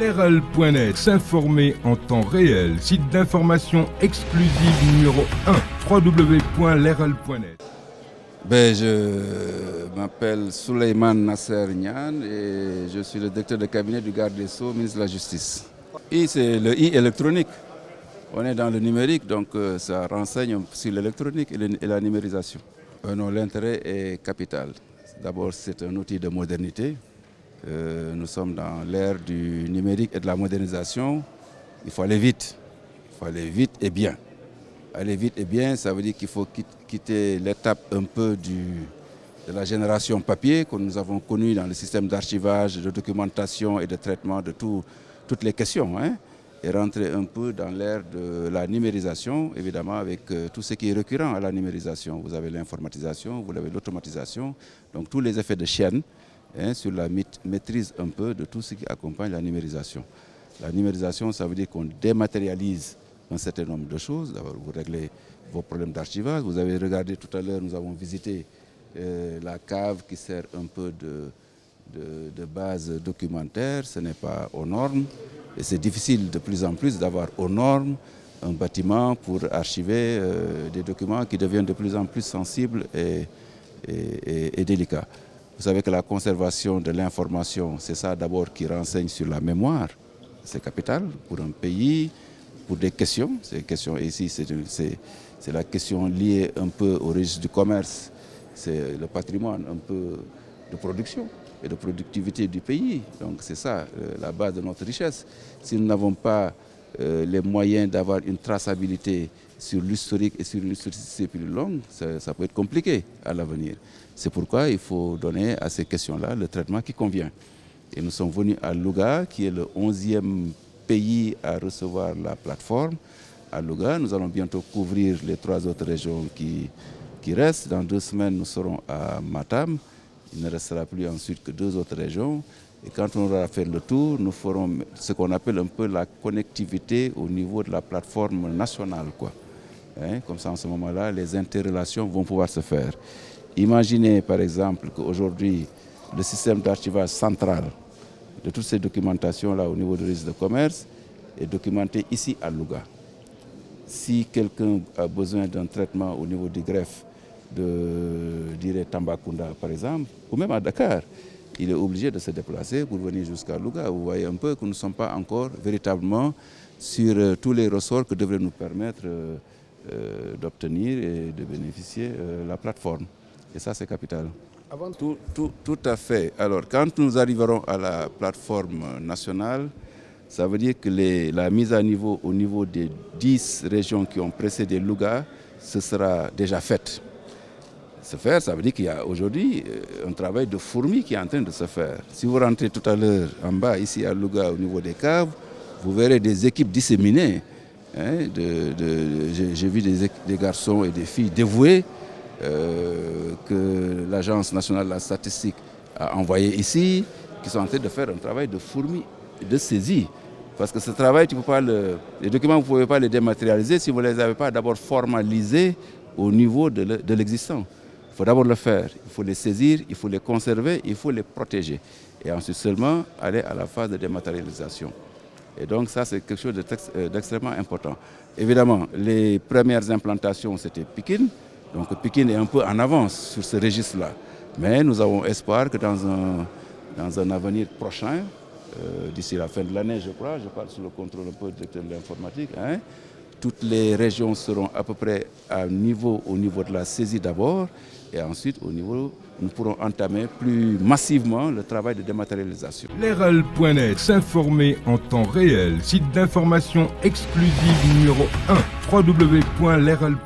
L'RL.net, s'informer en temps réel. Site d'information exclusive numéro 1, www.lerl.net. Je m'appelle Souleymane Nasser Niane et je suis le directeur de cabinet du garde des Sceaux, ministre de la Justice. I, c'est le I électronique. On est dans le numérique, donc ça renseigne sur l'électronique et la numérisation. Non, l'intérêt est capital. D'abord, c'est un outil de modernité. Nous sommes dans l'ère du numérique et de la modernisation. Il faut aller vite. Il faut aller vite et bien. Aller vite et bien, ça veut dire qu'il faut quitter l'étape un peu de la génération papier que nous avons connue dans le système d'archivage, de documentation et de traitement de toutes les questions, et rentrer un peu dans l'ère de la numérisation, évidemment avec tout ce qui est récurrent à la numérisation. Vous avez l'informatisation, vous avez l'automatisation, donc tous les effets de chaîne sur la maîtrise un peu de tout ce qui accompagne la numérisation. La numérisation, ça veut dire qu'on dématérialise un certain nombre de choses. D'abord, vous réglez vos problèmes d'archivage. Vous avez regardé tout à l'heure, nous avons visité la cave qui sert un peu de base documentaire. Ce n'est pas aux normes. Et c'est difficile de plus en plus d'avoir aux normes un bâtiment pour archiver des documents qui deviennent de plus en plus sensibles et délicats. Vous savez que la conservation de l'information, c'est ça d'abord qui renseigne sur la mémoire. C'est capital pour un pays, pour des questions. Ces questions ici, c'est la question liée un peu au registre du commerce. C'est le patrimoine un peu de production et de productivité du pays. Donc c'est ça la base de notre richesse. Si nous n'avons pas les moyens d'avoir une traçabilité sur l'historique et sur une historicité plus longue, ça peut être compliqué à l'avenir. C'est pourquoi il faut donner à ces questions-là le traitement qui convient. Et nous sommes venus à Louga, qui est le 11e pays à recevoir la plateforme. À Louga, nous allons bientôt couvrir les 3 autres régions qui restent. Dans 2 semaines, nous serons à Matam. Il ne restera plus ensuite que 2 autres régions. Et quand on aura fait le tour, nous ferons ce qu'on appelle un peu la connectivité au niveau de la plateforme nationale, Comme ça, en ce moment-là, les interrelations vont pouvoir se faire. Imaginez, par exemple, qu'aujourd'hui, le système d'archivage central de toutes ces documentations-là au niveau du registre de commerce est documenté ici à Louga. Si quelqu'un a besoin d'un traitement au niveau du greffe de Tambacounda, par exemple, ou même à Dakar, il est obligé de se déplacer pour venir jusqu'à Louga. Vous voyez un peu que nous ne sommes pas encore véritablement sur tous les ressorts que devrait nous permettre d'obtenir et de bénéficier la plateforme. Et ça, c'est capital. Tout à fait. Alors, quand nous arriverons à la plateforme nationale, ça veut dire que la mise à niveau au niveau des 10 régions qui ont précédé Louga, ce sera déjà faite. Se faire, ça veut dire qu'il y a aujourd'hui un travail de fourmi qui est en train de se faire. Si vous rentrez tout à l'heure en bas, ici à Louga, au niveau des caves, vous verrez des équipes disséminées. J'ai vu des garçons et des filles dévoués que l'Agence nationale de la statistique a envoyé ici, qui sont en train de faire un travail de fourmi, de saisie. Parce que ce travail, les documents, vous ne pouvez pas les dématérialiser si vous ne les avez pas d'abord formalisés au niveau de l'existant. Il faut d'abord le faire, il faut les saisir, il faut les conserver, il faut les protéger. Et ensuite seulement aller à la phase de dématérialisation. Et donc ça, c'est quelque chose d'extrêmement important. Évidemment, les premières implantations, c'était Pikine. Donc Pikine est un peu en avance sur ce registre-là. Mais nous avons espoir que dans un avenir prochain, d'ici la fin de l'année, je crois, je parle sous le contrôle un peu du directeur de l'informatique, toutes les régions seront à peu près au niveau de la saisie d'abord, et ensuite nous pourrons entamer plus massivement le travail de dématérialisation. L'RL.net, s'informer en temps réel. Site d'information exclusive numéro 1, www.lerl.net.